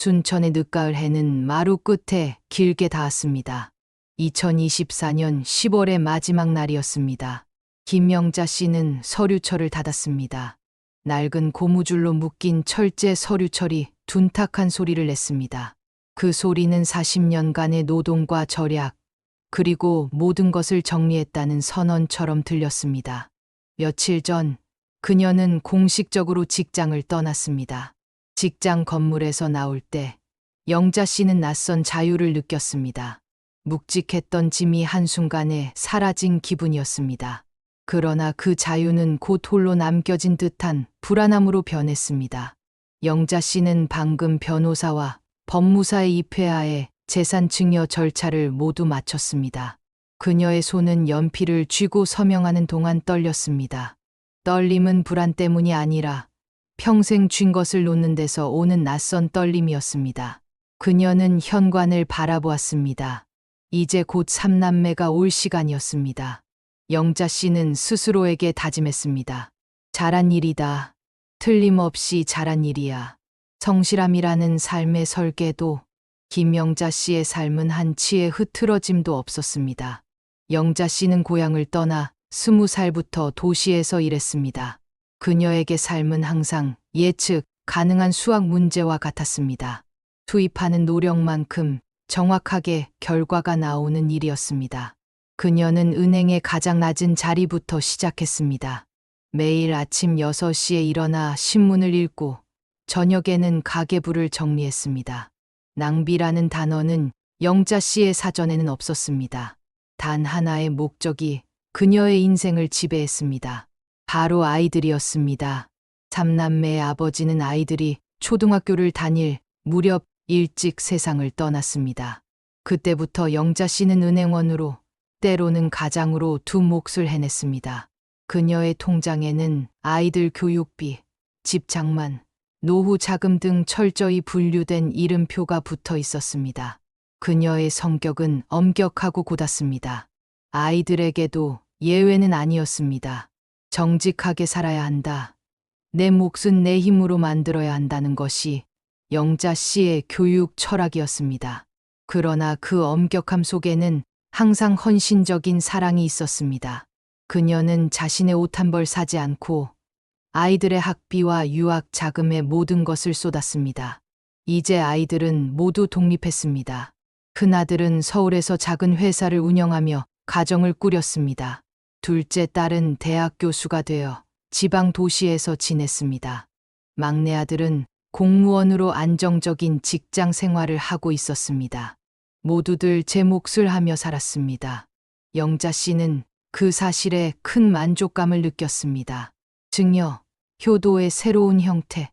순천의 늦가을 해는 마루 끝에 길게 닿았습니다. 2024년 10월의 마지막 날이었습니다. 김영자 씨는 서류철을 닫았습니다. 낡은 고무줄로 묶인 철제 서류철이 둔탁한 소리를 냈습니다. 그 소리는 40년간의 노동과 절약, 그리고 모든 것을 정리했다는 선언처럼 들렸습니다. 며칠 전 그녀는 공식적으로 직장을 떠났습니다. 직장 건물에서 나올 때 영자 씨는 낯선 자유를 느꼈습니다. 묵직했던 짐이 한순간에 사라진 기분이었습니다. 그러나 그 자유는 곧 홀로 남겨진 듯한 불안함으로 변했습니다. 영자 씨는 방금 변호사와 법무사의 입회하에 재산 증여 절차를 모두 마쳤습니다. 그녀의 손은 연필을 쥐고 서명하는 동안 떨렸습니다. 떨림은 불안 때문이 아니라 평생 쥔 것을 놓는 데서 오는 낯선 떨림이었습니다. 그녀는 현관을 바라보았습니다. 이제 곧 삼남매가 올 시간이었습니다. 영자 씨는 스스로에게 다짐했습니다. 잘한 일이다. 틀림없이 잘한 일이야. 성실함이라는 삶의 설계도, 김영자 씨의 삶은 한치의 흐트러짐도 없었습니다. 영자 씨는 고향을 떠나 20살부터 도시에서 일했습니다. 그녀에게 삶은 항상 예측 가능한 수학 문제와 같았습니다. 투입하는 노력만큼 정확하게 결과가 나오는 일이었습니다. 그녀는 은행의 가장 낮은 자리부터 시작했습니다. 매일 아침 6시에 일어나 신문을 읽고 저녁에는 가계부를 정리했습니다. 낭비라는 단어는 영자 씨의 사전에는 없었습니다. 단 하나의 목적이 그녀의 인생을 지배했습니다. 바로 아이들이었습니다. 삼남매의 아버지는 아이들이 초등학교를 다닐 무렵 일찍 세상을 떠났습니다. 그때부터 영자 씨는 은행원으로, 때로는 가장으로 두 몫을 해냈습니다. 그녀의 통장에는 아이들 교육비, 집 장만, 노후 자금 등 철저히 분류된 이름표가 붙어 있었습니다. 그녀의 성격은 엄격하고 곧았습니다. 아이들에게도 예외는 아니었습니다. 정직하게 살아야 한다. 내 몫은 내 힘으로 만들어야 한다는 것이 영자 씨의 교육 철학이었습니다. 그러나 그 엄격함 속에는 항상 헌신적인 사랑이 있었습니다. 그녀는 자신의 옷 한 벌 사지 않고 아이들의 학비와 유학 자금에 모든 것을 쏟았습니다. 이제 아이들은 모두 독립했습니다. 큰아들은 서울에서 작은 회사를 운영하며 가정을 꾸렸습니다. 둘째 딸은 대학 교수가 되어 지방 도시에서 지냈습니다. 막내 아들은 공무원으로 안정적인 직장 생활을 하고 있었습니다. 모두들 제 몫을 하며 살았습니다. 영자 씨는 그 사실에 큰 만족감을 느꼈습니다. 증여, 효도의 새로운 형태.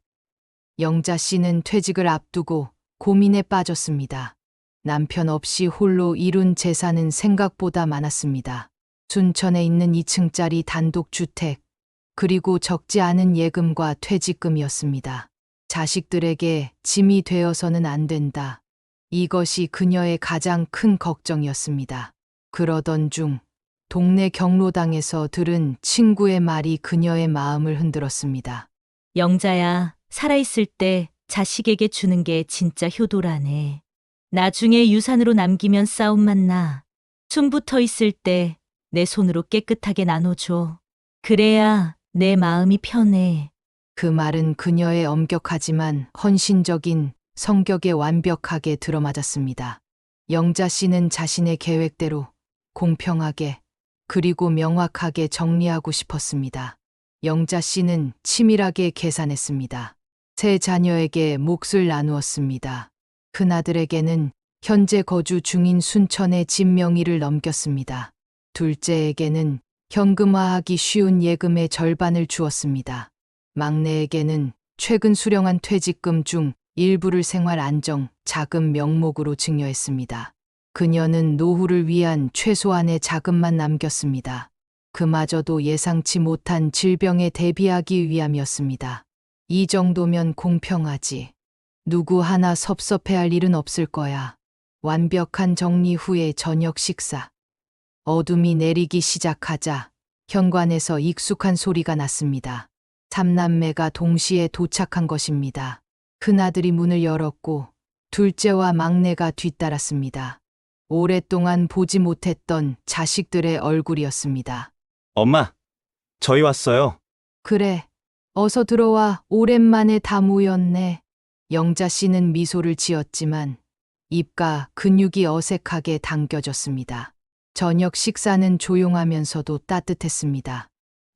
영자 씨는 퇴직을 앞두고 고민에 빠졌습니다. 남편 없이 홀로 이룬 재산은 생각보다 많았습니다. 순천에 있는 2층짜리 단독주택, 그리고 적지 않은 예금과 퇴직금이었습니다. 자식들에게 짐이 되어서는 안 된다. 이것이 그녀의 가장 큰 걱정이었습니다. 그러던 중 동네 경로당에서 들은 친구의 말이 그녀의 마음을 흔들었습니다. 영자야, 살아있을 때 자식에게 주는 게 진짜 효도라네. 나중에 유산으로 남기면 싸움만 나. 숨 붙어 있을 때 내 손으로 깨끗하게 나눠줘. 그래야 내 마음이 편해. 그 말은 그녀의 엄격하지만 헌신적인 성격에 완벽하게 들어맞았습니다. 영자 씨는 자신의 계획대로 공평하게 그리고 명확하게 정리하고 싶었습니다. 영자 씨는 치밀하게 계산했습니다. 세 자녀에게 몫을 나누었습니다. 큰아들에게는 현재 거주 중인 순천의 집 명의를 넘겼습니다. 둘째에게는 현금화하기 쉬운 예금의 절반을 주었습니다. 막내에게는 최근 수령한 퇴직금 중 일부를 생활 안정 자금 명목으로 증여했습니다. 그녀는 노후를 위한 최소한의 자금만 남겼습니다. 그마저도 예상치 못한 질병에 대비하기 위함이었습니다. 이 정도면 공평하지. 누구 하나 섭섭해할 일은 없을 거야. 완벽한 정리 후의 저녁 식사. 어둠이 내리기 시작하자 현관에서 익숙한 소리가 났습니다. 삼남매가 동시에 도착한 것입니다. 큰아들이 문을 열었고 둘째와 막내가 뒤따랐습니다. 오랫동안 보지 못했던 자식들의 얼굴이었습니다. 엄마, 저희 왔어요. 그래, 어서 들어와. 오랜만에 다 모였네. 영자 씨는 미소를 지었지만 입과 근육이 어색하게 당겨졌습니다. 저녁 식사는 조용하면서도 따뜻했습니다.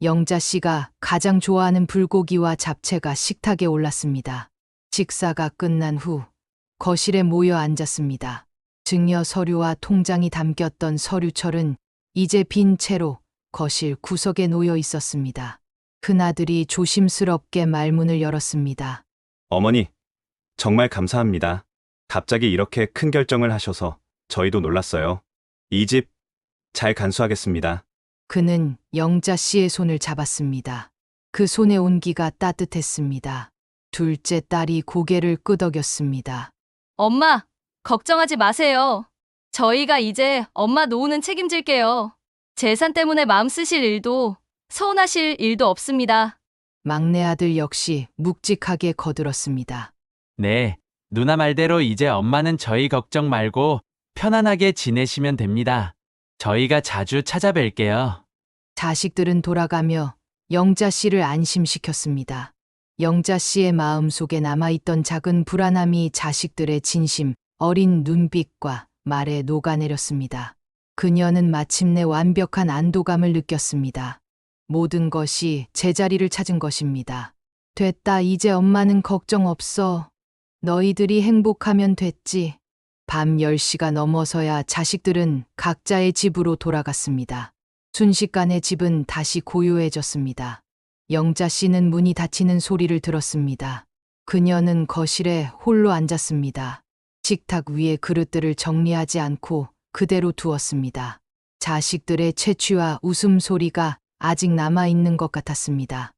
영자 씨가 가장 좋아하는 불고기와 잡채가 식탁에 올랐습니다. 식사가 끝난 후 거실에 모여 앉았습니다. 증여 서류와 통장이 담겼던 서류철은 이제 빈 채로 거실 구석에 놓여 있었습니다. 큰아들이 조심스럽게 말문을 열었습니다. 어머니, 정말 감사합니다. 갑자기 이렇게 큰 결정을 하셔서 저희도 놀랐어요. 이 집 잘 간수하겠습니다. 그는 영자 씨의 손을 잡았습니다. 그 손의 온기가 따뜻했습니다. 둘째 딸이 고개를 끄덕였습니다. 엄마, 걱정하지 마세요. 저희가 이제 엄마 노후는 책임질게요. 재산 때문에 마음 쓰실 일도 서운하실 일도 없습니다. 막내 아들 역시 묵직하게 거들었습니다. 네, 누나 말대로 이제 엄마는 저희 걱정 말고 편안하게 지내시면 됩니다. 저희가 자주 찾아뵐게요. 자식들은 돌아가며 영자 씨를 안심시켰습니다. 영자 씨의 마음속에 남아있던 작은 불안함이 자식들의 진심, 어린 눈빛과 말에 녹아내렸습니다. 그녀는 마침내 완벽한 안도감을 느꼈습니다. 모든 것이 제자리를 찾은 것입니다. 됐다, 이제 엄마는 걱정 없어. 너희들이 행복하면 됐지. 밤 10시가 넘어서야 자식들은 각자의 집으로 돌아갔습니다. 순식간에 집은 다시 고요해졌습니다. 영자 씨는 문이 닫히는 소리를 들었습니다. 그녀는 거실에 홀로 앉았습니다. 식탁 위에 그릇들을 정리하지 않고 그대로 두었습니다. 자식들의 채취와 웃음소리가 아직 남아있는 것 같았습니다.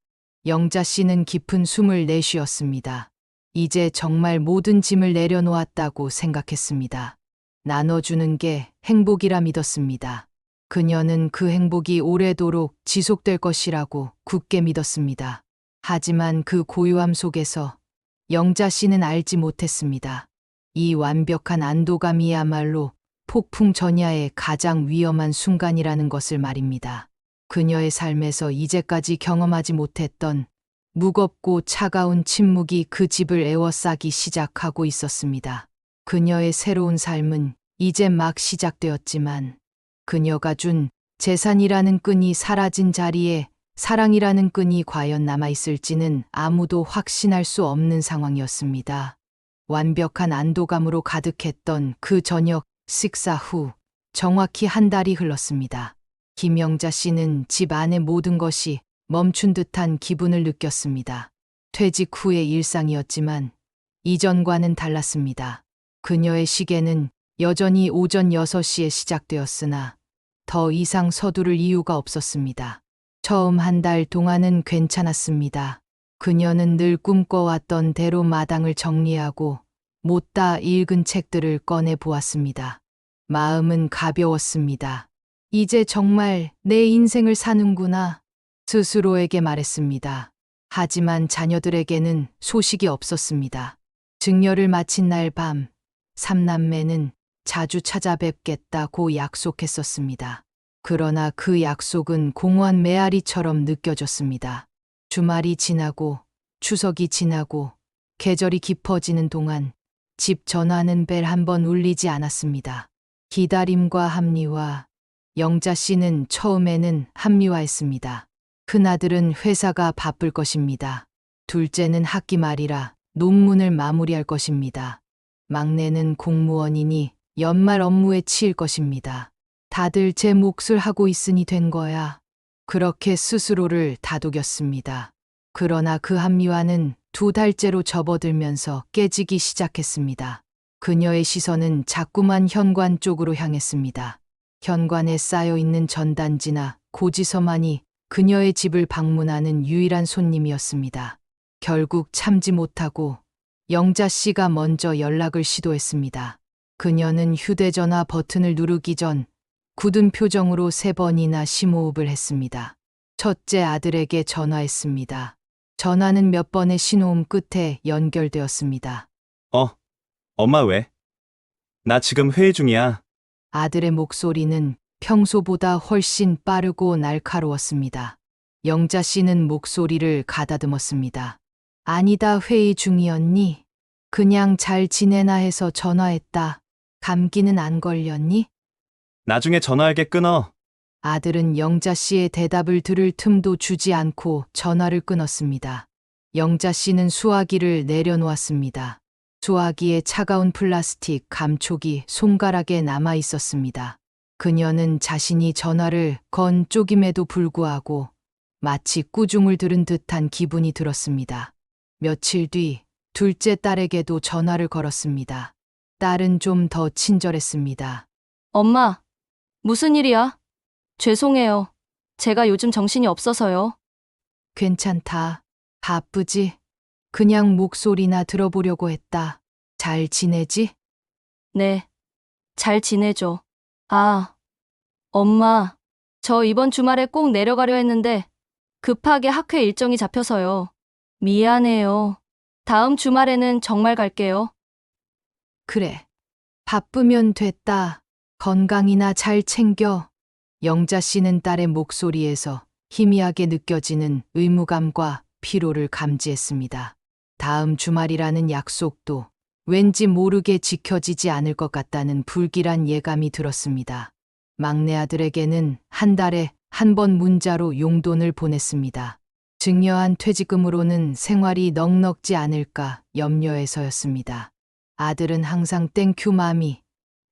영자 씨는 깊은 숨을 내쉬었습니다. 이제 정말 모든 짐을 내려놓았다고 생각했습니다. 나눠주는 게 행복이라 믿었습니다. 그녀는 그 행복이 오래도록 지속될 것이라고 굳게 믿었습니다. 하지만 그 고요함 속에서 영자 씨는 알지 못했습니다. 이 완벽한 안도감이야말로 폭풍 전야의 가장 위험한 순간이라는 것을 말입니다. 그녀의 삶에서 이제까지 경험하지 못했던 무겁고 차가운 침묵이 그 집을 에워싸기 시작하고 있었습니다. 그녀의 새로운 삶은 이제 막 시작되었지만 그녀가 준 재산이라는 끈이 사라진 자리에 사랑이라는 끈이 과연 남아있을지는 아무도 확신할 수 없는 상황이었습니다. 완벽한 안도감으로 가득했던 그 저녁 식사 후 정확히 한 달이 흘렀습니다. 김영자 씨는 집 안의 모든 것이 멈춘 듯한 기분을 느꼈습니다. 퇴직 후의 일상이었지만 이전과는 달랐습니다. 그녀의 시계는 여전히 오전 6시에 시작되었으나 더 이상 서두를 이유가 없었습니다. 처음 한 달 동안은 괜찮았습니다. 그녀는 늘 꿈꿔왔던 대로 마당을 정리하고 못다 읽은 책들을 꺼내 보았습니다. 마음은 가벼웠습니다. 이제 정말 내 인생을 사는구나. 스스로에게 말했습니다. 하지만 자녀들에게는 소식이 없었습니다. 증여를 마친 날 밤, 삼남매는 자주 찾아뵙겠다고 약속했었습니다. 그러나 그 약속은 공허한 메아리처럼 느껴졌습니다. 주말이 지나고 추석이 지나고 계절이 깊어지는 동안 집 전화는 벨 한 번 울리지 않았습니다. 기다림과 합리화. 영자 씨는 처음에는 합리화했습니다. 큰아들은 회사가 바쁠 것입니다. 둘째는 학기 말이라 논문을 마무리할 것입니다. 막내는 공무원이니 연말 업무에 치일 것입니다. 다들 제 몫을 하고 있으니 된 거야. 그렇게 스스로를 다독였습니다. 그러나 그 합리화는 2달째로 접어들면서 깨지기 시작했습니다. 그녀의 시선은 자꾸만 현관 쪽으로 향했습니다. 현관에 쌓여있는 전단지나 고지서만이 그녀의 집을 방문하는 유일한 손님이었습니다. 결국 참지 못하고 영자 씨가 먼저 연락을 시도했습니다. 그녀는 휴대전화 버튼을 누르기 전 굳은 표정으로 3번이나 심호흡을 했습니다. 첫째 아들에게 전화했습니다. 전화는 몇 번의 신호음 끝에 연결되었습니다. 엄마 왜? 나 지금 회의 중이야. 아들의 목소리는 평소보다 훨씬 빠르고 날카로웠습니다. 영자 씨는 목소리를 가다듬었습니다. 아니다, 회의 중이었니? 그냥 잘 지내나 해서 전화했다. 감기는 안 걸렸니? 나중에 전화할게, 끊어. 아들은 영자 씨의 대답을 들을 틈도 주지 않고 전화를 끊었습니다. 영자 씨는 수화기를 내려놓았습니다. 수화기에 차가운 플라스틱 감촉이 손가락에 남아 있었습니다. 그녀는 자신이 전화를 건 쪽임에도 불구하고 마치 꾸중을 들은 듯한 기분이 들었습니다. 며칠 뒤 둘째 딸에게도 전화를 걸었습니다. 딸은 좀 더 친절했습니다. 엄마, 무슨 일이야? 죄송해요. 제가 요즘 정신이 없어서요. 괜찮다. 바쁘지? 그냥 목소리나 들어보려고 했다. 잘 지내지? 네. 잘 지내죠. 아, 엄마, 저 이번 주말에 꼭 내려가려 했는데 급하게 학회 일정이 잡혀서요. 미안해요. 다음 주말에는 정말 갈게요. 그래. 바쁘면 됐다. 건강이나 잘 챙겨. 영자 씨는 딸의 목소리에서 희미하게 느껴지는 의무감과 피로를 감지했습니다. 다음 주말이라는 약속도 왠지 모르게 지켜지지 않을 것 같다는 불길한 예감이 들었습니다. 막내 아들에게는 한 달에 한 번 문자로 용돈을 보냈습니다. 증여한 퇴직금으로는 생활이 넉넉지 않을까 염려해서였습니다. 아들은 항상 땡큐 마미,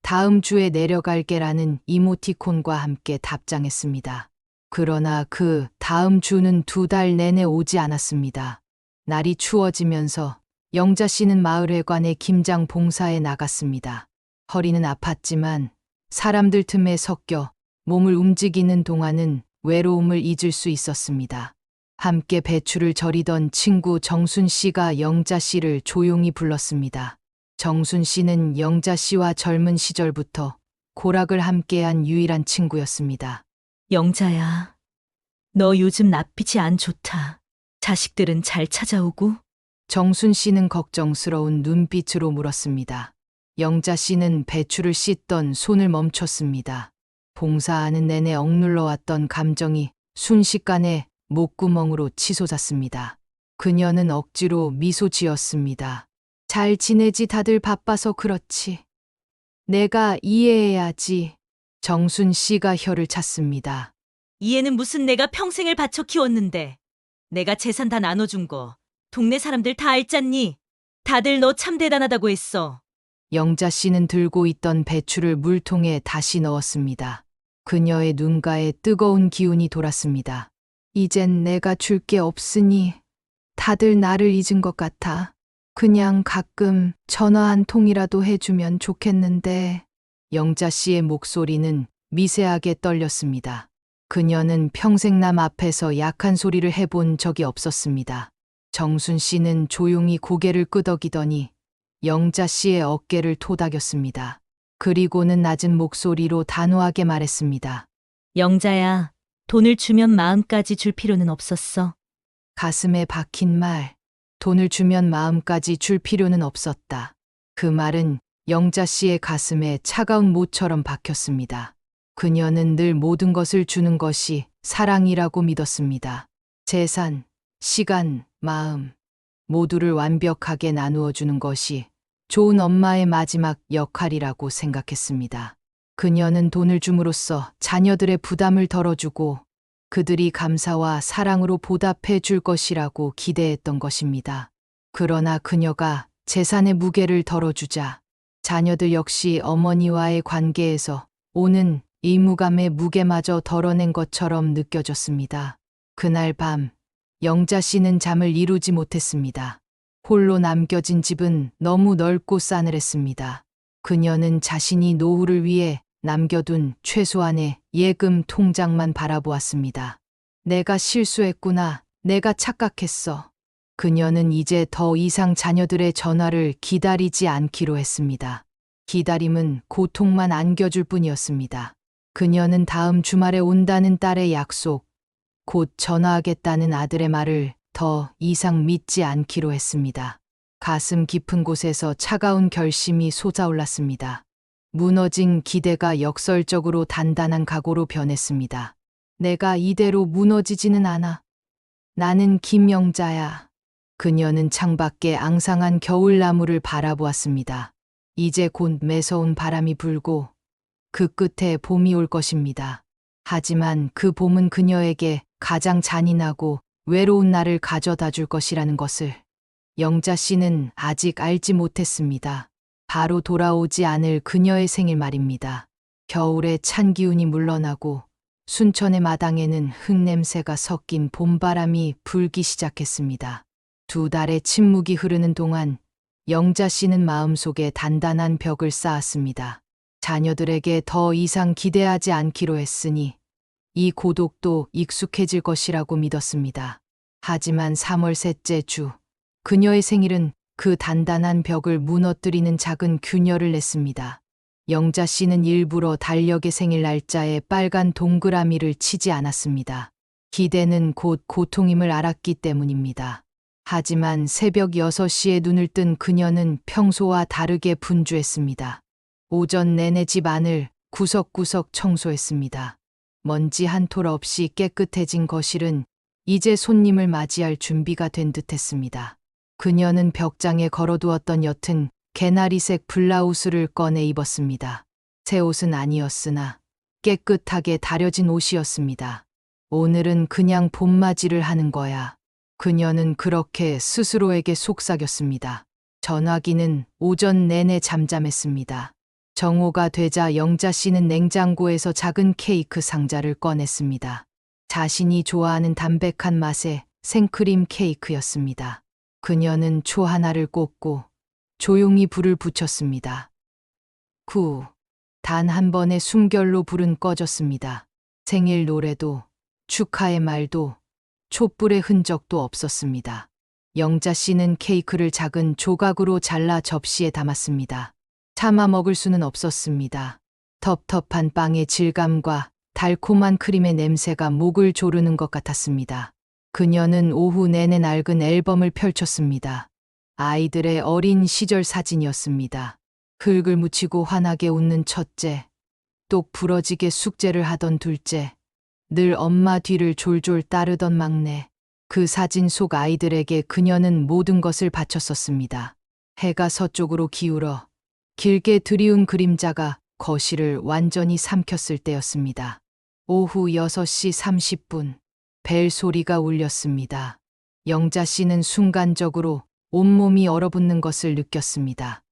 다음 주에 내려갈게라는 이모티콘과 함께 답장했습니다. 그러나 그 다음 주는 2달 내내 오지 않았습니다. 날이 추워지면서 영자 씨는 마을회관의 김장 봉사에 나갔습니다. 허리는 아팠지만 사람들 틈에 섞여 몸을 움직이는 동안은 외로움을 잊을 수 있었습니다. 함께 배추를 절이던 친구 정순 씨가 영자 씨를 조용히 불렀습니다. 정순 씨는 영자 씨와 젊은 시절부터 고락을 함께한 유일한 친구였습니다. 영자야, 너 요즘 낯빛이 안 좋다. 자식들은 잘 찾아오고? 정순 씨는 걱정스러운 눈빛으로 물었습니다. 영자 씨는 배추를 씻던 손을 멈췄습니다. 봉사하는 내내 억눌러왔던 감정이 순식간에 목구멍으로 치솟았습니다. 그녀는 억지로 미소 지었습니다. 잘 지내지, 다들 바빠서 그렇지. 내가 이해해야지. 정순 씨가 혀를 찼습니다. 이해는 무슨, 내가 평생을 바쳐 키웠는데. 내가 재산 다 나눠준 거 동네 사람들 다 알잖니? 다들 너 참 대단하다고 했어. 영자 씨는 들고 있던 배추를 물통에 다시 넣었습니다. 그녀의 눈가에 뜨거운 기운이 돌았습니다. 이젠 내가 줄 게 없으니 다들 나를 잊은 것 같아. 그냥 가끔 전화 한 통이라도 해주면 좋겠는데. 영자 씨의 목소리는 미세하게 떨렸습니다. 그녀는 평생 남 앞에서 약한 소리를 해본 적이 없었습니다. 정순 씨는 조용히 고개를 끄덕이더니 영자 씨의 어깨를 토닥였습니다. 그리고는 낮은 목소리로 단호하게 말했습니다. 영자야, 돈을 주면 마음까지 줄 필요는 없었어. 가슴에 박힌 말, 돈을 주면 마음까지 줄 필요는 없었다. 그 말은 영자 씨의 가슴에 차가운 모처럼 박혔습니다. 그녀는 늘 모든 것을 주는 것이 사랑이라고 믿었습니다. 재산, 시간, 마음, 모두를 완벽하게 나누어 주는 것이 좋은 엄마의 마지막 역할이라고 생각했습니다. 그녀는 돈을 줌으로써 자녀들의 부담을 덜어주고 그들이 감사와 사랑으로 보답해 줄 것이라고 기대했던 것입니다. 그러나 그녀가 재산의 무게를 덜어주자 자녀들 역시 어머니와의 관계에서 오는 의무감의 무게마저 덜어낸 것처럼 느껴졌습니다. 그날 밤, 영자 씨는 잠을 이루지 못했습니다. 홀로 남겨진 집은 너무 넓고 싸늘했습니다. 그녀는 자신이 노후를 위해 남겨둔 최소한의 예금 통장만 바라보았습니다. 내가 실수했구나. 내가 착각했어. 그녀는 이제 더 이상 자녀들의 전화를 기다리지 않기로 했습니다. 기다림은 고통만 안겨줄 뿐이었습니다. 그녀는 다음 주말에 온다는 딸의 약속, 곧 전화하겠다는 아들의 말을 더 이상 믿지 않기로 했습니다. 가슴 깊은 곳에서 차가운 결심이 솟아올랐습니다. 무너진 기대가 역설적으로 단단한 각오로 변했습니다. 내가 이대로 무너지지는 않아. 나는 김영자야. 그녀는 창밖에 앙상한 겨울나무를 바라보았습니다. 이제 곧 매서운 바람이 불고 그 끝에 봄이 올 것입니다. 하지만 그 봄은 그녀에게 가장 잔인하고 외로운 날을 가져다 줄 것이라는 것을 영자 씨는 아직 알지 못했습니다. 바로 돌아오지 않을 그녀의 생일 말입니다. 겨울의 찬 기운이 물러나고 순천의 마당에는 흙냄새가 섞인 봄바람이 불기 시작했습니다. 2달의 침묵이 흐르는 동안 영자 씨는 마음속에 단단한 벽을 쌓았습니다. 자녀들에게 더 이상 기대하지 않기로 했으니 이 고독도 익숙해질 것이라고 믿었습니다. 하지만 3월 셋째 주, 그녀의 생일은 그 단단한 벽을 무너뜨리는 작은 균열을 냈습니다. 영자 씨는 일부러 달력의 생일 날짜에 빨간 동그라미를 치지 않았습니다. 기대는 곧 고통임을 알았기 때문입니다. 하지만 새벽 6시에 눈을 뜬 그녀는 평소와 다르게 분주했습니다. 오전 내내 집 안을 구석구석 청소했습니다. 먼지 한 톨 없이 깨끗해진 거실은 이제 손님을 맞이할 준비가 된 듯했습니다. 그녀는 벽장에 걸어두었던 옅은 개나리색 블라우스를 꺼내 입었습니다. 새 옷은 아니었으나 깨끗하게 다려진 옷이었습니다. 오늘은 그냥 봄맞이를 하는 거야. 그녀는 그렇게 스스로에게 속삭였습니다. 전화기는 오전 내내 잠잠했습니다. 정오가 되자 영자 씨는 냉장고에서 작은 케이크 상자를 꺼냈습니다. 자신이 좋아하는 담백한 맛의 생크림 케이크였습니다. 그녀는 초 하나를 꽂고 조용히 불을 붙였습니다. 단 한 번의 숨결로 불은 꺼졌습니다. 생일 노래도 축하의 말도 촛불의 흔적도 없었습니다. 영자 씨는 케이크를 작은 조각으로 잘라 접시에 담았습니다. 참아 먹을 수는 없었습니다. 텁텁한 빵의 질감과 달콤한 크림의 냄새가 목을 조르는 것 같았습니다. 그녀는 오후 내내 낡은 앨범을 펼쳤습니다. 아이들의 어린 시절 사진이었습니다. 흙을 묻히고 환하게 웃는 첫째, 똑 부러지게 숙제를 하던 둘째, 늘 엄마 뒤를 졸졸 따르던 막내. 그 사진 속 아이들에게 그녀는 모든 것을 바쳤었습니다. 해가 서쪽으로 기울어 길게 드리운 그림자가 거실을 완전히 삼켰을 때였습니다. 오후 6시 30분, 벨 소리가 울렸습니다. 영자 씨는 순간적으로 온몸이 얼어붙는 것을 느꼈습니다.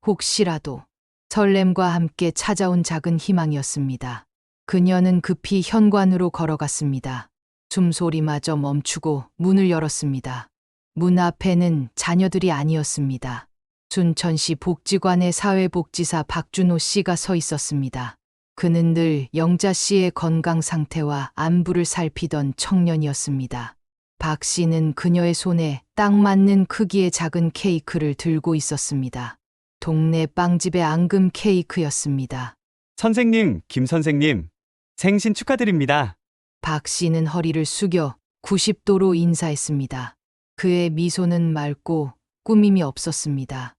혹시라도 설렘과 함께 찾아온 작은 희망이었습니다. 그녀는 급히 현관으로 걸어갔습니다. 숨소리마저 멈추고 문을 열었습니다. 문 앞에는 자녀들이 아니었습니다. 순천시 복지관의 사회복지사 박준호 씨가 서 있었습니다. 그는 늘 영자 씨의 건강 상태와 안부를 살피던 청년이었습니다. 박 씨는 그녀의 손에 딱 맞는 크기의 작은 케이크를 들고 있었습니다. 동네 빵집의 앙금 케이크였습니다. 선생님, 김 선생님, 생신 축하드립니다. 박 씨는 허리를 숙여 90도로 인사했습니다. 그의 미소는 맑고 꾸밈이 없었습니다.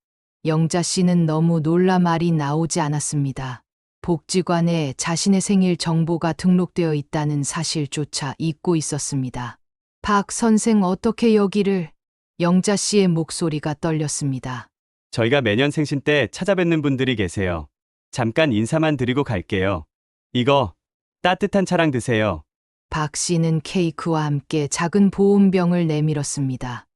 영자 씨는 너무 놀라 말이 나오지 않았습니다. 복지관에 자신의 생일 정보가 등록되어 있다는 사실조차 잊고 있었습니다. 박 선생 어떻게 여기를? 영자 씨의 목소리가 떨렸습니다. 저희가 매년 생신 때 찾아뵙는 분들이 계세요. 잠깐 인사만 드리고 갈게요. 이거 따뜻한 차랑 드세요. 박 씨는 케이크와 함께 작은 보온병을 내밀었습니다.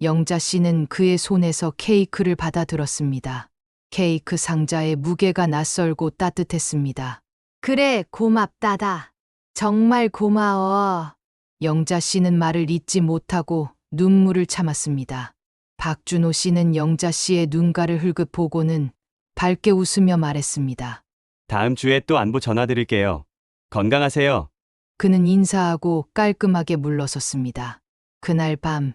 영자 씨는 그의 손에서 케이크를 받아들었습니다. 케이크 상자의 무게가 낯설고 따뜻했습니다. 그래, 고맙다다. 정말 고마워. 영자 씨는 말을 잇지 못하고 눈물을 참았습니다. 박준호 씨는 영자 씨의 눈가를 흘끗 보고는 밝게 웃으며 말했습니다. 다음 주에 또 안부 전화드릴게요. 건강하세요. 그는 인사하고 깔끔하게 물러섰습니다. 그날 밤,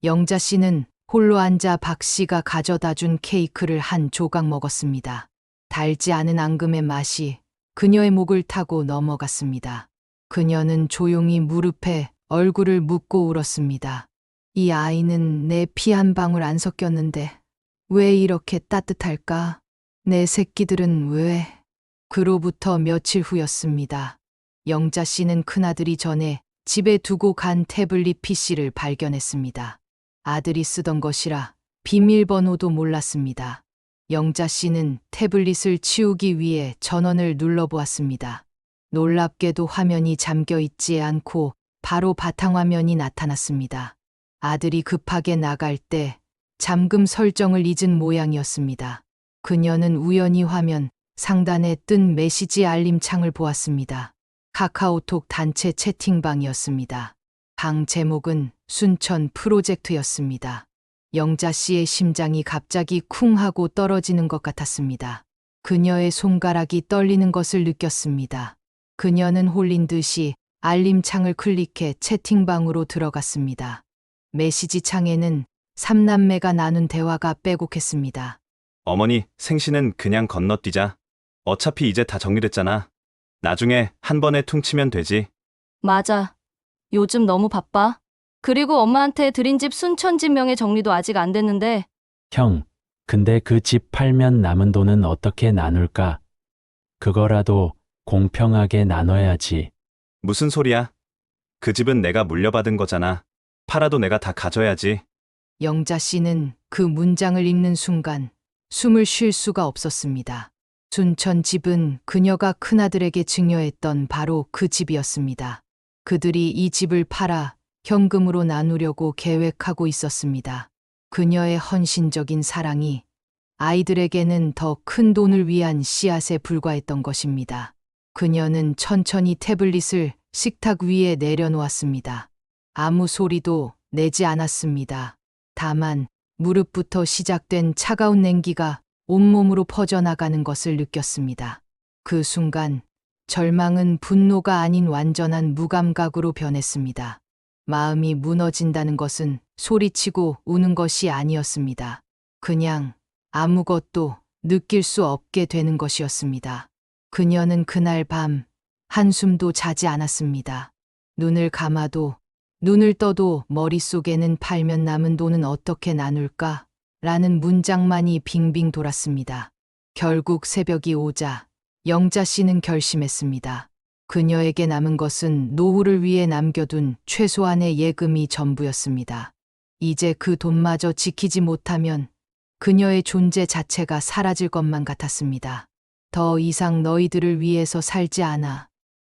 영자 씨는 홀로 앉아 박 씨가 가져다 준 케이크를 한 조각 먹었습니다. 달지 않은 앙금의 맛이 그녀의 목을 타고 넘어갔습니다. 그녀는 조용히 무릎에 얼굴을 묻고 울었습니다. 이 아이는 내 피 한 방울 안 섞였는데 왜 이렇게 따뜻할까? 내 새끼들은 왜? 그로부터 며칠 후였습니다. 영자 씨는 큰아들이 전에 집에 두고 간 태블릿 PC를 발견했습니다. 아들이 쓰던 것이라 비밀번호도 몰랐습니다. 영자 씨는 태블릿을 치우기 위해 전원을 눌러보았습니다. 놀랍게도 화면이 잠겨 있지 않고 바로 바탕화면이 나타났습니다. 아들이 급하게 나갈 때 잠금 설정을 잊은 모양이었습니다. 그녀는 우연히 화면 상단에 뜬 메시지 알림 창을 보았습니다. 카카오톡 단체 채팅방이었습니다. 방 제목은 순천 프로젝트였습니다. 영자 씨의 심장이 갑자기 쿵 하고 떨어지는 것 같았습니다. 그녀의 손가락이 떨리는 것을 느꼈습니다. 그녀는 홀린 듯이 알림창을 클릭해 채팅방으로 들어갔습니다. 메시지 창에는 삼남매가 나눈 대화가 빼곡했습니다. 어머니, 생신은 그냥 건너뛰자. 어차피 이제 다 정리됐잖아. 나중에 한 번에 퉁치면 되지. 맞아. 요즘 너무 바빠. 그리고 엄마한테 드린 집 순천진명의 정리도 아직 안 됐는데 형, 근데 그 집 팔면 남은 돈은 어떻게 나눌까? 그거라도 공평하게 나눠야지. 무슨 소리야? 그 집은 내가 물려받은 거잖아. 팔아도 내가 다 가져야지. 영자 씨는 그 문장을 읽는 순간 숨을 쉴 수가 없었습니다. 순천 집은 그녀가 큰아들에게 증여했던 바로 그 집이었습니다. 그들이 이 집을 팔아 현금으로 나누려고 계획하고 있었습니다. 그녀의 헌신적인 사랑이 아이들에게는 더 큰 돈을 위한 씨앗에 불과했던 것입니다. 그녀는 천천히 태블릿을 식탁 위에 내려놓았습니다. 아무 소리도 내지 않았습니다. 다만 무릎부터 시작된 차가운 냉기가 온몸으로 퍼져나가는 것을 느꼈습니다. 그 순간 절망은 분노가 아닌 완전한 무감각으로 변했습니다. 마음이 무너진다는 것은 소리치고 우는 것이 아니었습니다. 그냥 아무것도 느낄 수 없게 되는 것이었습니다. 그녀는 그날 밤 한숨도 자지 않았습니다. 눈을 감아도 눈을 떠도 머릿속에는 팔면 남은 돈은 어떻게 나눌까? 라는 문장만이 빙빙 돌았습니다. 결국 새벽이 오자 영자 씨는 결심했습니다. 그녀에게 남은 것은 노후를 위해 남겨둔 최소한의 예금이 전부였습니다. 이제 그 돈마저 지키지 못하면 그녀의 존재 자체가 사라질 것만 같았습니다. 더 이상 너희들을 위해서 살지 않아.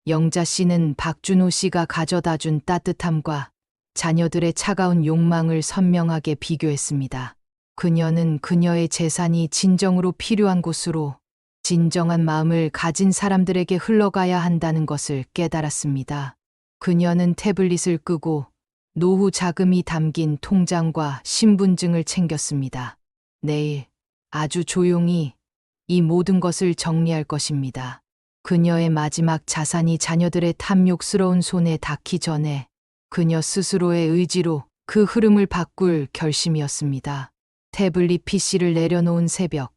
영자 씨는 박준호 씨가 가져다 준 따뜻함과 자녀들의 차가운 욕망을 선명하게 비교했습니다. 그녀는 그녀의 재산이 진정으로 필요한 곳으로 진정한 마음을 가진 사람들에게 흘러가야 한다는 것을 깨달았습니다. 그녀는 태블릿을 끄고 노후 자금이 담긴 통장과 신분증을 챙겼습니다. 내일 아주 조용히 이 모든 것을 정리할 것입니다. 그녀의 마지막 자산이 자녀들의 탐욕스러운 손에 닿기 전에 그녀 스스로의 의지로 그 흐름을 바꿀 결심이었습니다. 태블릿 PC를 내려놓은 새벽,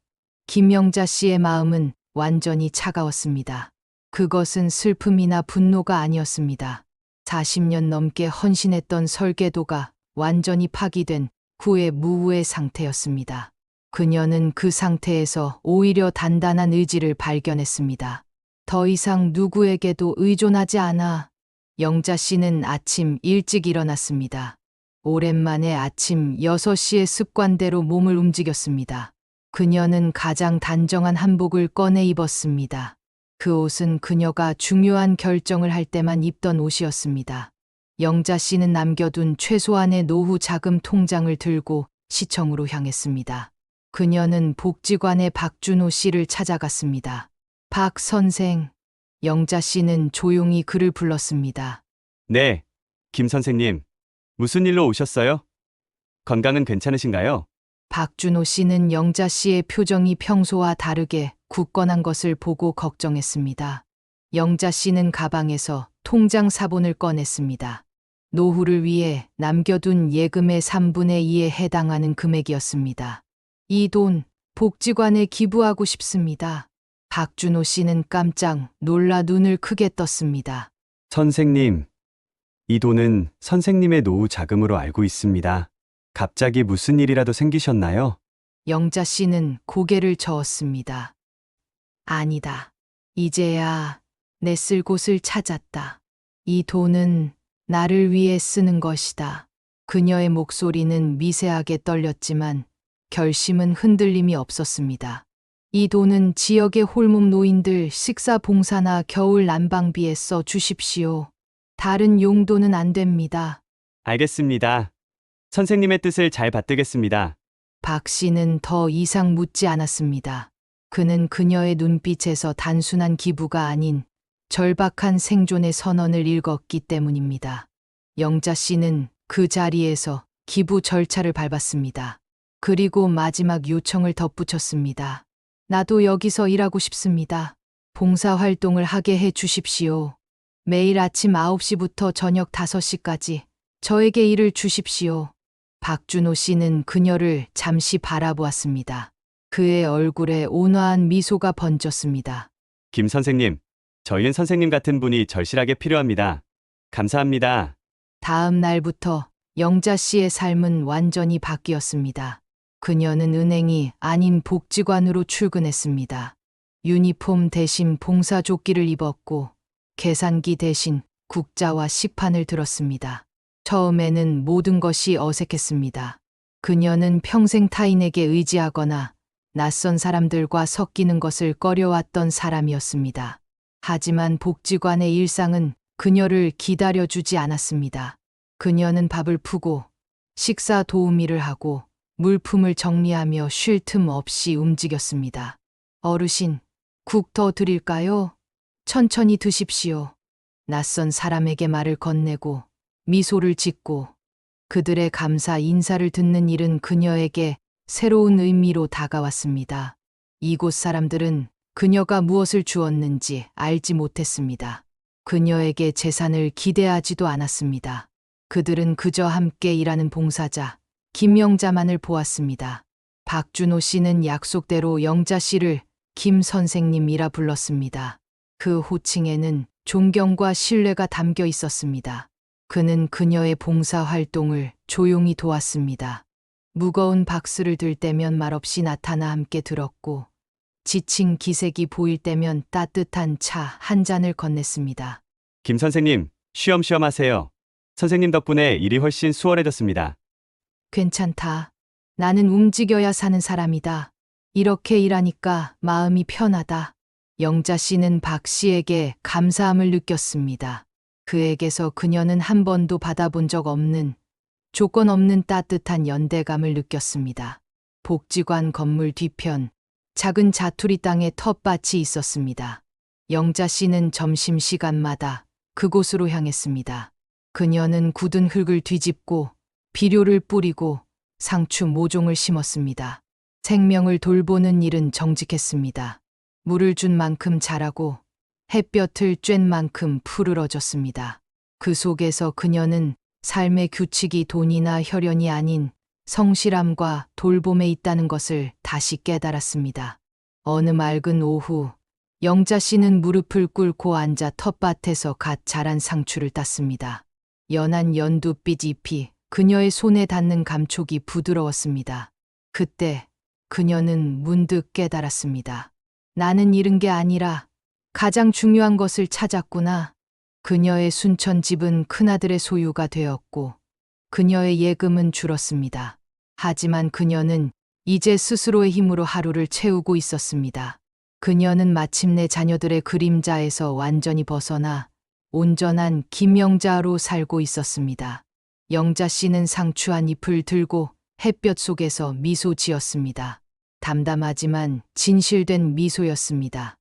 김영자 씨의 마음은 완전히 차가웠습니다. 그것은 슬픔이나 분노가 아니었습니다. 40년 넘게 헌신했던 설계도가 완전히 파기된 후의 무후의 상태였습니다. 그녀는 그 상태에서 오히려 단단한 의지를 발견했습니다. 더 이상 누구에게도 의존하지 않아. 영자 씨는 아침 일찍 일어났습니다. 오랜만에 아침 6시의 습관대로 몸을 움직였습니다. 그녀는 가장 단정한 한복을 꺼내 입었습니다. 그 옷은 그녀가 중요한 결정을 할 때만 입던 옷이었습니다. 영자 씨는 남겨둔 최소한의 노후 자금 통장을 들고 시청으로 향했습니다. 그녀는 복지관의 박준호 씨를 찾아갔습니다. 박 선생, 영자 씨는 조용히 그를 불렀습니다. 네, 김 선생님. 무슨 일로 오셨어요? 건강은 괜찮으신가요? 박준호 씨는 영자 씨의 표정이 평소와 다르게 굳건한 것을 보고 걱정했습니다. 영자 씨는 가방에서 통장 사본을 꺼냈습니다. 노후를 위해 남겨둔 예금의 3분의 2에 해당하는 금액이었습니다. 이 돈 복지관에 기부하고 싶습니다. 박준호 씨는 깜짝 놀라 눈을 크게 떴습니다. 선생님, 이 돈은 선생님의 노후 자금으로 알고 있습니다. 갑자기 무슨 일이라도 생기셨나요? 영자 씨는 고개를 저었습니다. 아니다. 이제야 내 쓸 곳을 찾았다. 이 돈은 나를 위해 쓰는 것이다. 그녀의 목소리는 미세하게 떨렸지만 결심은 흔들림이 없었습니다. 이 돈은 지역의 홀몸 노인들 식사 봉사나 겨울 난방비에 써 주십시오. 다른 용도는 안 됩니다. 알겠습니다. 선생님의 뜻을 잘 받들겠습니다. 박 씨는 더 이상 묻지 않았습니다. 그는 그녀의 눈빛에서 단순한 기부가 아닌 절박한 생존의 선언을 읽었기 때문입니다. 영자 씨는 그 자리에서 기부 절차를 밟았습니다. 그리고 마지막 요청을 덧붙였습니다. 나도 여기서 일하고 싶습니다. 봉사활동을 하게 해 주십시오. 매일 아침 9시부터 저녁 5시까지 저에게 일을 주십시오. 박준호 씨는 그녀를 잠시 바라보았습니다. 그의 얼굴에 온화한 미소가 번졌습니다. 김 선생님, 저희는 선생님 같은 분이 절실하게 필요합니다. 감사합니다. 다음 날부터 영자 씨의 삶은 완전히 바뀌었습니다. 그녀는 은행이 아닌 복지관으로 출근했습니다. 유니폼 대신 봉사조끼를 입었고 계산기 대신 국자와 식판을 들었습니다. 처음에는 모든 것이 어색했습니다. 그녀는 평생 타인에게 의지하거나 낯선 사람들과 섞이는 것을 꺼려왔던 사람이었습니다. 하지만 복지관의 일상은 그녀를 기다려주지 않았습니다. 그녀는 밥을 푸고 식사 도우미를 하고 물품을 정리하며 쉴 틈 없이 움직였습니다. 어르신, 국 더 드릴까요? 천천히 드십시오. 낯선 사람에게 말을 건네고 미소를 짓고 그들의 감사 인사를 듣는 일은 그녀에게 새로운 의미로 다가왔습니다. 이곳 사람들은 그녀가 무엇을 주었는지 알지 못했습니다. 그녀에게 재산을 기대하지도 않았습니다. 그들은 그저 함께 일하는 봉사자, 김영자만을 보았습니다. 박준호 씨는 약속대로 영자 씨를 김 선생님이라 불렀습니다. 그 호칭에는 존경과 신뢰가 담겨 있었습니다. 그는 그녀의 봉사 활동을 조용히 도왔습니다. 무거운 박스를 들 때면 말없이 나타나 함께 들었고, 지친 기색이 보일 때면 따뜻한 차 한 잔을 건넸습니다. 김 선생님, 쉬엄쉬엄 하세요. 선생님 덕분에 일이 훨씬 수월해졌습니다. 괜찮다. 나는 움직여야 사는 사람이다. 이렇게 일하니까 마음이 편하다. 영자 씨는 박 씨에게 감사함을 느꼈습니다. 그에게서 그녀는 한 번도 받아본 적 없는 조건 없는 따뜻한 연대감을 느꼈습니다. 복지관 건물 뒤편 작은 자투리 땅에 텃밭이 있었습니다. 영자 씨는 점심시간마다 그곳으로 향했습니다. 그녀는 굳은 흙을 뒤집고 비료를 뿌리고 상추 모종을 심었습니다. 생명을 돌보는 일은 정직했습니다. 물을 준 만큼 자라고 햇볕을 쬐는 만큼 푸르러졌습니다. 그 속에서 그녀는 삶의 규칙이 돈이나 혈연이 아닌 성실함과 돌봄에 있다는 것을 다시 깨달았습니다. 어느 맑은 오후, 영자 씨는 무릎을 꿇고 앉아 텃밭에서 갓 자란 상추를 땄습니다. 연한 연두빛 잎이 그녀의 손에 닿는 감촉이 부드러웠습니다. 그때 그녀는 문득 깨달았습니다. 나는 잃은 게 아니라 가장 중요한 것을 찾았구나. 그녀의 순천집은 큰아들의 소유가 되었고 그녀의 예금은 줄었습니다. 하지만 그녀는 이제 스스로의 힘으로 하루를 채우고 있었습니다. 그녀는 마침내 자녀들의 그림자에서 완전히 벗어나 온전한 김영자로 살고 있었습니다. 영자 씨는 상추 한 잎을 들고 햇볕 속에서 미소 지었습니다. 담담하지만 진실된 미소였습니다.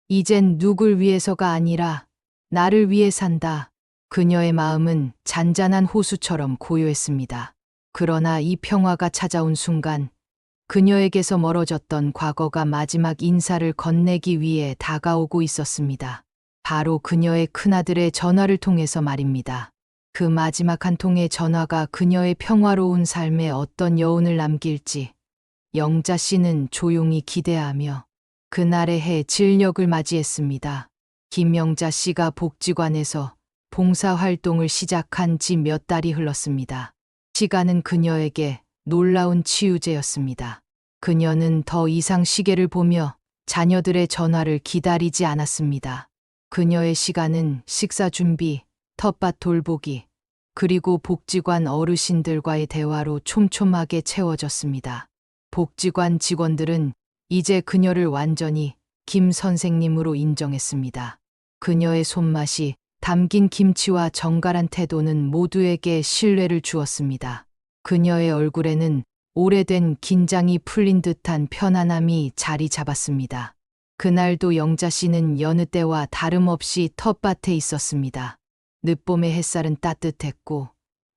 이젠 누굴 위해서가 아니라 나를 위해 산다. 그녀의 마음은 잔잔한 호수처럼 고요했습니다. 그러나 이 평화가 찾아온 순간 그녀에게서 멀어졌던 과거가 마지막 인사를 건네기 위해 다가오고 있었습니다. 바로 그녀의 큰아들의 전화를 통해서 말입니다. 그 마지막 한 통의 전화가 그녀의 평화로운 삶에 어떤 여운을 남길지 영자 씨는 조용히 기대하며 그날의 해 진력을 맞이했습니다. 김영자 씨가 복지관에서 봉사활동을 시작한 지 몇 달이 흘렀습니다. 시간은 그녀에게 놀라운 치유제였습니다. 그녀는 더 이상 시계를 보며 자녀들의 전화를 기다리지 않았습니다. 그녀의 시간은 식사 준비, 텃밭 돌보기, 그리고 복지관 어르신들과의 대화로 촘촘하게 채워졌습니다. 복지관 직원들은 이제 그녀를 완전히 김 선생님으로 인정했습니다. 그녀의 손맛이 담긴 김치와 정갈한 태도는 모두에게 신뢰를 주었습니다. 그녀의 얼굴에는 오래된 긴장이 풀린 듯한 편안함이 자리 잡았습니다. 그날도 영자 씨는 여느 때와 다름없이 텃밭에 있었습니다. 늦봄의 햇살은 따뜻했고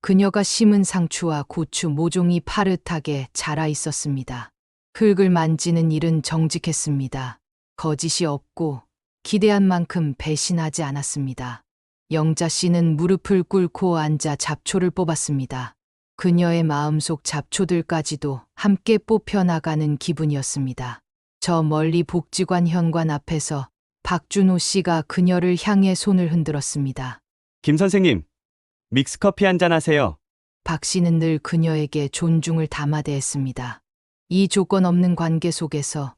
그녀가 심은 상추와 고추 모종이 파릇하게 자라 있었습니다. 흙을 만지는 일은 정직했습니다. 거짓이 없고 기대한 만큼 배신하지 않았습니다. 영자 씨는 무릎을 꿇고 앉아 잡초를 뽑았습니다. 그녀의 마음속 잡초들까지도 함께 뽑혀나가는 기분이었습니다. 저 멀리 복지관 현관 앞에서 박준호 씨가 그녀를 향해 손을 흔들었습니다. 김 선생님, 믹스커피 한잔 하세요. 박 씨는 늘 그녀에게 존중을 담아대했습니다. 이 조건 없는 관계 속에서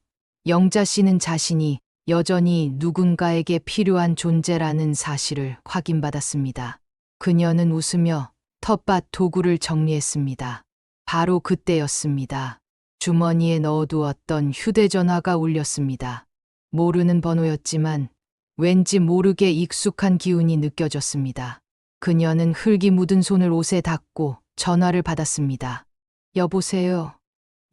영자 씨는 자신이 여전히 누군가에게 필요한 존재라는 사실을 확인받았습니다. 그녀는 웃으며 텃밭 도구를 정리했습니다. 바로 그때였습니다. 주머니에 넣어두었던 휴대전화가 울렸습니다. 모르는 번호였지만 왠지 모르게 익숙한 기운이 느껴졌습니다. 그녀는 흙이 묻은 손을 옷에 닦고 전화를 받았습니다. 여보세요.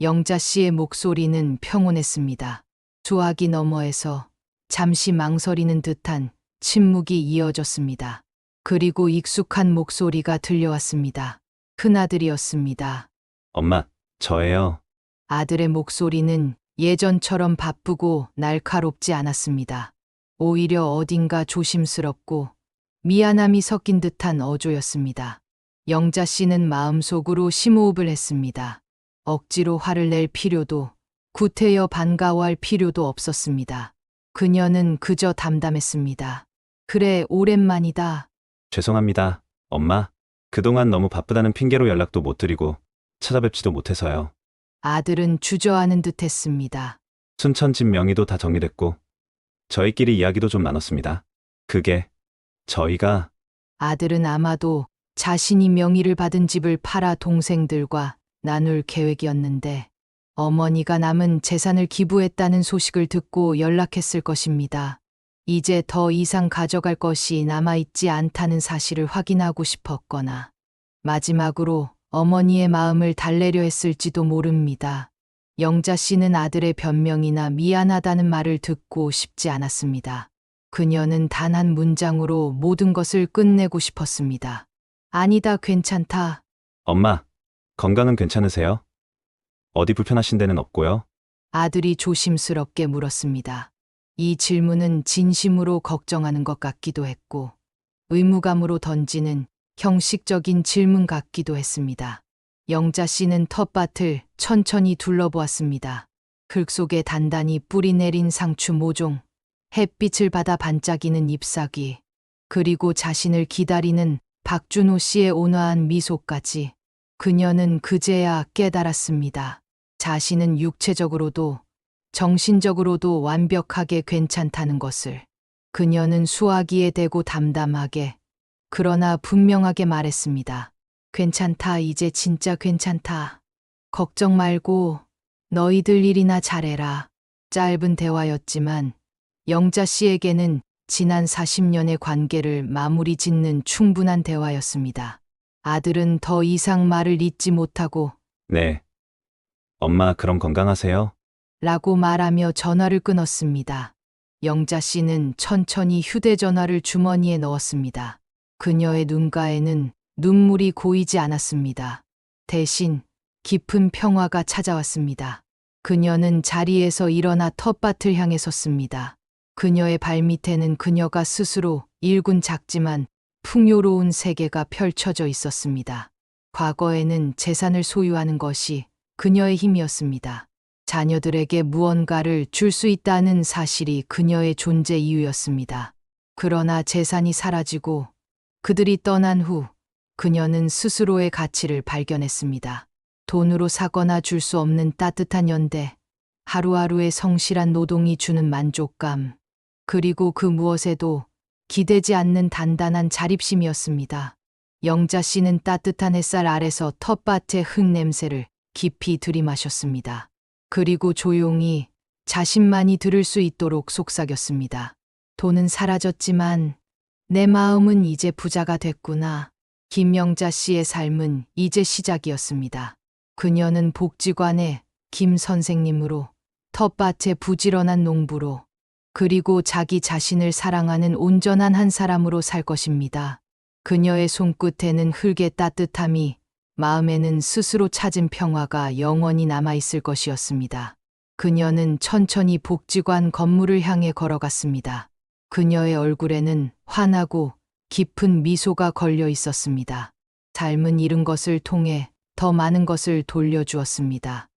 영자 씨의 목소리는 평온했습니다. 수화기 너머에서 잠시 망설이는 듯한 침묵이 이어졌습니다. 그리고 익숙한 목소리가 들려왔습니다. 큰아들이었습니다. 엄마, 저예요. 아들의 목소리는 예전처럼 바쁘고 날카롭지 않았습니다. 오히려 어딘가 조심스럽고 미안함이 섞인 듯한 어조였습니다. 영자 씨는 마음속으로 심호흡을 했습니다. 억지로 화를 낼 필요도 구태여 반가워할 필요도 없었습니다. 그녀는 그저 담담했습니다. 그래, 오랜만이다. 죄송합니다. 엄마, 그동안 너무 바쁘다는 핑계로 연락도 못 드리고 찾아뵙지도 못해서요. 아들은 주저하는 듯 했습니다. 순천 집 명의도 다 정리됐고 저희끼리 이야기도 좀 나눴습니다. 그게 저희가 아들은 아마도 자신이 명의를 받은 집을 팔아 동생들과 나눌 계획이었는데 어머니가 남은 재산을 기부했다는 소식을 듣고 연락했을 것입니다. 이제 더 이상 가져갈 것이 남아있지 않다는 사실을 확인하고 싶었거나 마지막으로 어머니의 마음을 달래려 했을지도 모릅니다. 영자 씨는 아들의 변명이나 미안하다는 말을 듣고 싶지 않았습니다. 그녀는 단 한 문장으로 모든 것을 끝내고 싶었습니다. 아니다, 괜찮다. 엄마, 건강은 괜찮으세요? 어디 불편하신 데는 없고요? 아들이 조심스럽게 물었습니다. 이 질문은 진심으로 걱정하는 것 같기도 했고 의무감으로 던지는 형식적인 질문 같기도 했습니다. 영자 씨는 텃밭을 천천히 둘러보았습니다. 흙 속에 단단히 뿌리 내린 상추 모종, 햇빛을 받아 반짝이는 잎사귀, 그리고 자신을 기다리는 박준호 씨의 온화한 미소까지. 그녀는 그제야 깨달았습니다. 자신은 육체적으로도 정신적으로도 완벽하게 괜찮다는 것을. 그녀는 수화기에 대고 담담하게 그러나 분명하게 말했습니다. 괜찮다, 이제 진짜 괜찮다. 걱정 말고 너희들 일이나 잘해라. 짧은 대화였지만 영자 씨에게는 지난 40년의 관계를 마무리 짓는 충분한 대화였습니다. 아들은 더 이상 말을 잇지 못하고 네. 엄마, 그럼 건강하세요? 라고 말하며 전화를 끊었습니다. 영자 씨는 천천히 휴대전화를 주머니에 넣었습니다. 그녀의 눈가에는 눈물이 고이지 않았습니다. 대신 깊은 평화가 찾아왔습니다. 그녀는 자리에서 일어나 텃밭을 향해 섰습니다. 그녀의 발밑에는 그녀가 스스로 일군 작지만 풍요로운 세계가 펼쳐져 있었습니다. 과거에는 재산을 소유하는 것이 그녀의 힘이었습니다. 자녀들에게 무언가를 줄 수 있다는 사실이 그녀의 존재 이유였습니다. 그러나 재산이 사라지고 그들이 떠난 후 그녀는 스스로의 가치를 발견했습니다. 돈으로 사거나 줄 수 없는 따뜻한 연대, 하루하루의 성실한 노동이 주는 만족감, 그리고 그 무엇에도 기대지 않는 단단한 자립심이었습니다. 영자 씨는 따뜻한 햇살 아래서 텃밭의 흙 냄새를 깊이 들이마셨습니다. 그리고 조용히 자신만이 들을 수 있도록 속삭였습니다. 돈은 사라졌지만 내 마음은 이제 부자가 됐구나. 김영자 씨의 삶은 이제 시작이었습니다. 그녀는 복지관의 김 선생님으로, 텃밭의 부지런한 농부로, 그리고 자기 자신을 사랑하는 온전한 한 사람으로 살 것입니다. 그녀의 손끝에는 흙의 따뜻함이, 마음에는 스스로 찾은 평화가 영원히 남아있을 것이었습니다. 그녀는 천천히 복지관 건물을 향해 걸어갔습니다. 그녀의 얼굴에는 환하고 깊은 미소가 걸려 있었습니다. 삶은 잃은 것을 통해 더 많은 것을 돌려주었습니다.